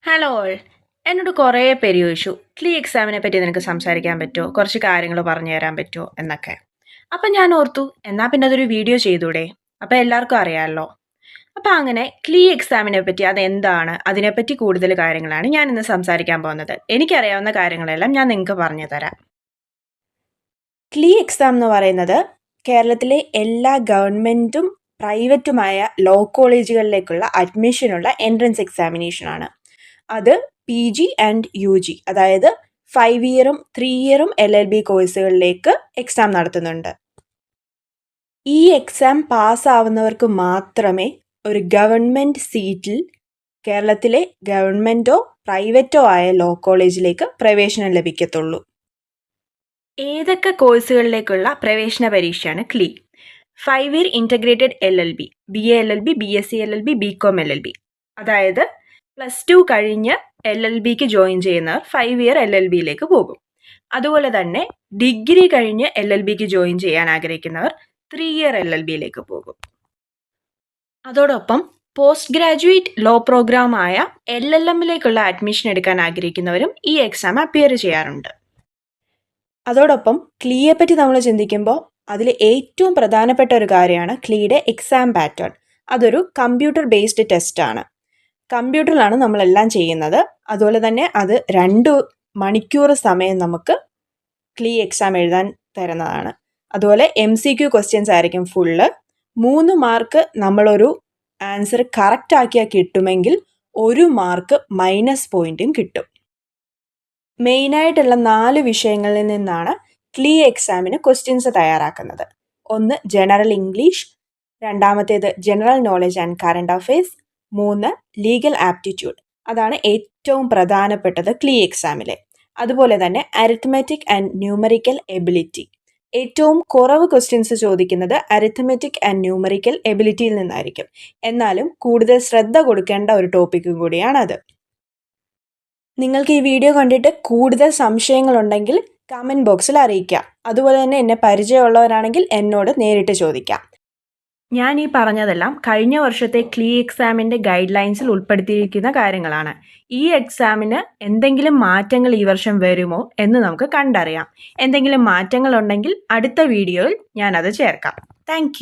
Hello all. എന്നോട് കുറേ പേര് ചോദിച്ചു ക്ലീ എക്സാമിനെ പറ്റി നിനക്ക് സംസാരിക്കാൻ പറ്റുമോ, കുറച്ച് കാര്യങ്ങൾ പറഞ്ഞു തരാൻ പറ്റുമോ എന്നൊക്കെ. അപ്പം ഞാൻ ഓർത്തു എന്നാൽ പിന്നെ അതൊരു വീഡിയോ ചെയ്തൂടെ, അപ്പം എല്ലാവർക്കും അറിയാമല്ലോ. അപ്പം അങ്ങനെ ക്ലീ എക്സാമിനെ പറ്റി അതെന്താണ്, അതിനെപ്പറ്റി കൂടുതൽ കാര്യങ്ങളാണ് ഞാൻ ഇന്ന് സംസാരിക്കാൻ പോകുന്നത്. എനിക്കറിയാവുന്ന കാര്യങ്ങളെല്ലാം ഞാൻ നിങ്ങൾക്ക് പറഞ്ഞു തരാം. ക്ലീ എക്സാം എന്ന് പറയുന്നത് കേരളത്തിലെ എല്ലാ ഗവൺമെൻറ്റും പ്രൈവറ്റുമായ ലോ കോളേജുകളിലേക്കുള്ള അഡ്മിഷനുള്ള എൻട്രൻസ് എക്സാമിനേഷനാണ്. അത് PG ആൻഡ് UG, അതായത് 5 ഇയറും 3 ഇയറും LLB കോഴ്സുകളിലേക്ക് എക്സാം നടത്തുന്നുണ്ട്. ഈ എക്സാം പാസ്സാവുന്നവർക്ക് മാത്രമേ ഒരു ഗവൺമെൻറ് സീറ്റിൽ കേരളത്തിലെ ഗവൺമെൻറ്റോ പ്രൈവറ്റോ ആയ ലോ കോളേജിലേക്ക് പ്രവേശനം ലഭിക്കത്തുള്ളൂ. ഏതൊക്കെ കോഴ്സുകളിലേക്കുള്ള പ്രവേശന പരീക്ഷയാണ് ക്ലീ? 5 year integrated LLB, BA LLB, BSc LLB, BCom LLB. അതായത് +2 കഴിഞ്ഞ് LLBക്ക് ജോയിൻ ചെയ്യുന്നവർ 5 ഇയർ LLBയിലേക്ക് പോകും. അതുപോലെ തന്നെ ഡിഗ്രി കഴിഞ്ഞ് LLBക്ക് ജോയിൻ ചെയ്യാൻ ആഗ്രഹിക്കുന്നവർ 3 ഇയർ LLBയിലേക്ക് പോകും. അതോടൊപ്പം പോസ്റ്റ് ഗ്രാജുവേറ്റ് ലോ പ്രോഗ്രാമായ LLMലേക്കുള്ള അഡ്മിഷൻ എടുക്കാൻ ആഗ്രഹിക്കുന്നവരും ഈ എക്സാം അപ്പിയർ ചെയ്യാറുണ്ട്. അതോടൊപ്പം ക്ലീയെ പറ്റി നമ്മൾ ചിന്തിക്കുമ്പോൾ അതിൽ ഏറ്റവും പ്രധാനപ്പെട്ട ഒരു കാര്യമാണ് ക്ലീയുടെ എക്സാം പാറ്റേൺ. അതൊരു കമ്പ്യൂട്ടർ ബേസ്ഡ് ടെസ്റ്റാണ്. കമ്പ്യൂട്ടറിലാണ് നമ്മളെല്ലാം ചെയ്യുന്നത്. അതുപോലെ തന്നെ അത് 2 മണിക്കൂർ സമയം നമുക്ക് ക്ലീ എക്സാം എഴുതാൻ തരുന്നതാണ്. അതുപോലെ MCQ ക്വസ്റ്റ്യൻസ് ആയിരിക്കും ഫുള്ള്. 3 മാർക്ക് നമ്മളൊരു ആൻസർ കറക്റ്റ് ആക്കിയാൽ കിട്ടുമെങ്കിൽ 1 മാർക്ക് മൈനസ് പോയിന്റും കിട്ടും. മെയിനായിട്ടുള്ള 4 വിഷയങ്ങളിൽ നിന്നാണ് ക്ലീ എക്സാമിന് ക്വസ്റ്റ്യൻസ് തയ്യാറാക്കുന്നത്. ഒന്ന് ജനറൽ ഇംഗ്ലീഷ്, രണ്ടാമത്തേത് general knowledge and current affairs, 3 legal aptitude. അതാണ് ഏറ്റവും പ്രധാനപ്പെട്ടത് ക്ലീ എക്സാമിലെ. അതുപോലെ തന്നെ അരിത്മെറ്റിക് ആൻഡ് ന്യൂമറിക്കൽ എബിലിറ്റി. ഏറ്റവും കുറവ് ക്വസ്റ്റ്യൻസ് ചോദിക്കുന്നത് അരിത്മെറ്റിക് ആൻഡ് ന്യൂമറിക്കൽ എബിലിറ്റിയിൽ നിന്നായിരിക്കും. എന്നാലും കൂടുതൽ ശ്രദ്ധ കൊടുക്കേണ്ട ഒരു ടോപ്പിക്കും കൂടിയാണത്. നിങ്ങൾക്ക് ഈ വീഡിയോ കണ്ടിട്ട് കൂടുതൽ സംശയങ്ങളുണ്ടെങ്കിൽ കമൻറ്റ് ബോക്സിൽ അറിയിക്കാം. അതുപോലെ തന്നെ എന്നെ പരിചയമുള്ളവരാണെങ്കിൽ എന്നോട് നേരിട്ട് ചോദിക്കാം. ഞാൻ ഈ പറഞ്ഞതെല്ലാം കഴിഞ്ഞ വർഷത്തെ ക്ലീ എക്സാമിൻ്റെ ഗൈഡ് ലൈൻസിൽ ഉൾപ്പെടുത്തിയിരിക്കുന്ന കാര്യങ്ങളാണ്. ഈ എക്സാമിന് എന്തെങ്കിലും മാറ്റങ്ങൾ ഈ വർഷം വരുമോ എന്ന് നമുക്ക് കണ്ടറിയാം. എന്തെങ്കിലും മാറ്റങ്ങളുണ്ടെങ്കിൽ അടുത്ത വീഡിയോയിൽ ഞാനത് ചേർക്കാം. താങ്ക്